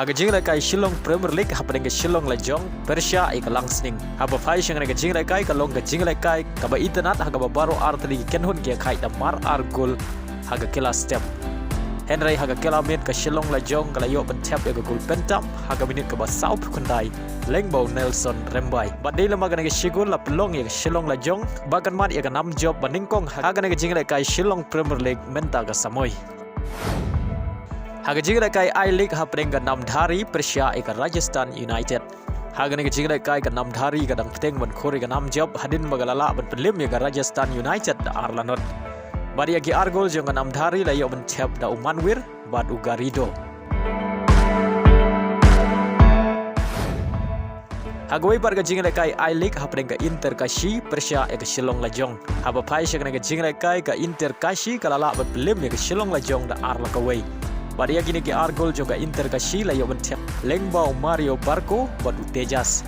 Haga Jingialehkai Shillong Premier League happening ke Shillong Lajong Persia ika langsning. Haba fai shang ke Jingialehkai ka long ke Jingialehkai ka ba internet haga ba baro artli kenhun ke khai da mar argul haga kila step. Henry haga kila min ka Shillong Lajong ka layo ban tap ya gol pentam haga minit ka ba saup kundai Lengbo Nelson Rembai. Badai lama ka ke Shigul la pelong ya Shillong Lajong bagan mat ya ka nam job baningkong haga ke Jingialehkai Shillong Premier League menta ka samoy. Haga Jingialehkai I-Legue happening ke Namdhari Persia ika Rajasthan United. Haga ke Jingialehkai ke Namdhari ka dang peteng ban khori ka nam job hadin magalala ban Pynliem ya Rajasthan United da Arlanot. Bari agi argol jong ka Namdhari la yo ban tap da Umanwir bad Ugarido. Haga wei bar ka Jingialehkai I-Legue happening ke Inter Kashi Persia ika Shillong Lajong. Haba pai shang ke Jingialehkai ka Inter Kashi kalala ban Pynliem ya Shillong Lajong da Arla ka wei. Pada gini ke argol juga Inter Kashi la yo bentep Lengbao Mario Barco badu Tejas.